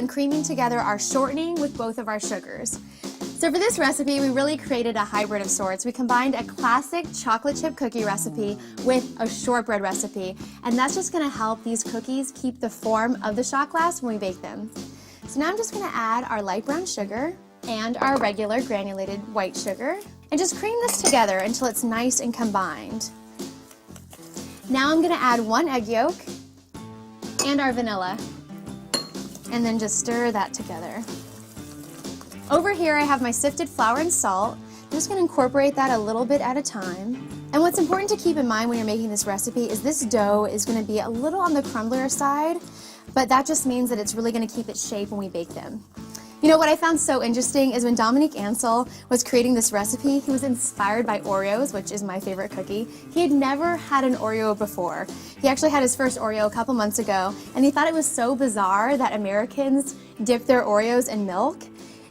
on creaming together our shortening with both of our sugars. So for this recipe, we really created a hybrid of sorts. We combined a classic chocolate chip cookie recipe with a shortbread recipe, and that's just gonna help these cookies keep the form of the shot glass when we bake them. So now I'm just gonna add our light brown sugar and our regular granulated white sugar, and just cream this together until it's nice and combined. Now I'm gonna add 1 egg yolk and our vanilla, and then just stir that together. Over here I have my sifted flour and salt. I'm just going to incorporate that a little bit at a time. And what's important to keep in mind when you're making this recipe is this dough is going to be a little on the crumblier side, but that just means that it's really going to keep its shape when we bake them. You know what I found so interesting is when Dominique Ansel was creating this recipe, he was inspired by Oreos, which is my favorite cookie. He had never had an Oreo before. He actually had his first Oreo a couple months ago, and he thought it was so bizarre that Americans dip their Oreos in milk.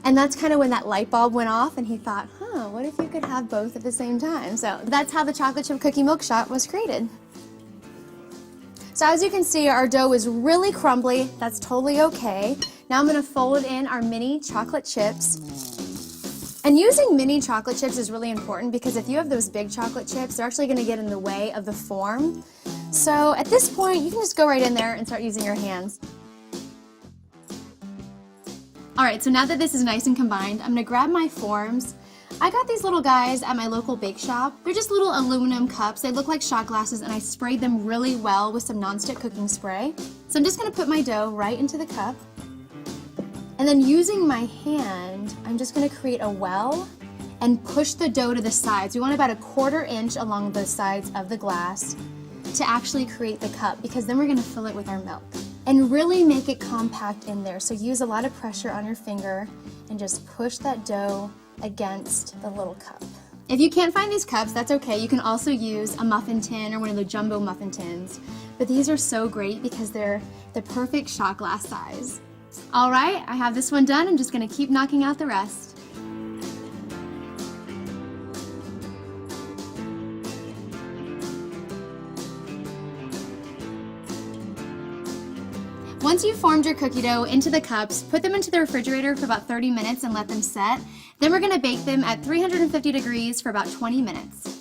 And that's kind of when that light bulb went off, and he thought, what if you could have both at the same time? So that's how the chocolate chip cookie milk shot was created. So as you can see, our dough is really crumbly. That's totally okay. Now I'm gonna fold in our mini chocolate chips. And using mini chocolate chips is really important because if you have those big chocolate chips, they're actually gonna get in the way of the form. So at this point, you can just go right in there and start using your hands. All right, so now that this is nice and combined, I'm gonna grab my forms. I got these little guys at my local bake shop. They're just little aluminum cups. They look like shot glasses, and I sprayed them really well with some nonstick cooking spray. So I'm just gonna put my dough right into the cup. And then using my hand, I'm just gonna create a well and push the dough to the sides. We want about a 1/4 inch along the sides of the glass to actually create the cup, because then we're gonna fill it with our milk. And really make it compact in there. So use a lot of pressure on your finger and just push that dough against the little cup. If you can't find these cups, that's okay. You can also use a muffin tin or one of the jumbo muffin tins. But these are so great because they're the perfect shot glass size. All right, I have this one done. I'm just gonna keep knocking out the rest. Once you've formed your cookie dough into the cups, put them into the refrigerator for about 30 minutes and let them set. Then we're gonna bake them at 350 degrees for about 20 minutes.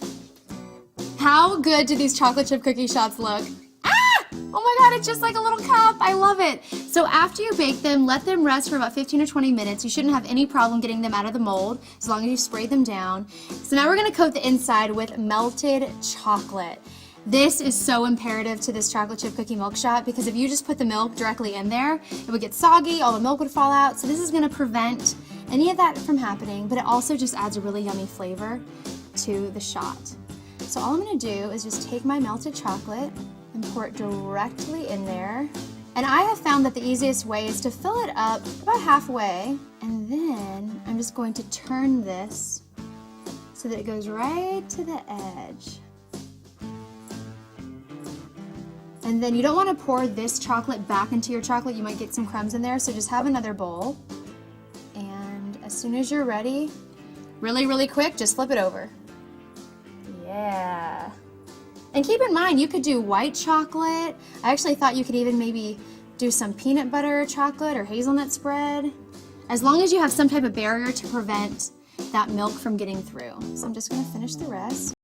How good do these chocolate chip cookie shots look? Ah! Oh my God, it's just like a little cup. I love it. So after you bake them, let them rest for about 15 or 20 minutes. You shouldn't have any problem getting them out of the mold as long as you spray them down. So now we're gonna coat the inside with melted chocolate. This is so imperative to this chocolate chip cookie milk shot because if you just put the milk directly in there, it would get soggy, all the milk would fall out. So this is gonna prevent any of that from happening, but it also just adds a really yummy flavor to the shot. So all I'm gonna do is just take my melted chocolate and pour it directly in there. And I have found that the easiest way is to fill it up about halfway, and then I'm just going to turn this so that it goes right to the edge. And then you don't want to pour this chocolate back into your chocolate. You might get some crumbs in there, so just have another bowl. And as soon as you're ready, really, really quick, just flip it over. Yeah. And keep in mind, you could do white chocolate. I actually thought you could even maybe do some peanut butter chocolate or hazelnut spread, as long as you have some type of barrier to prevent that milk from getting through. So I'm just going to finish the rest.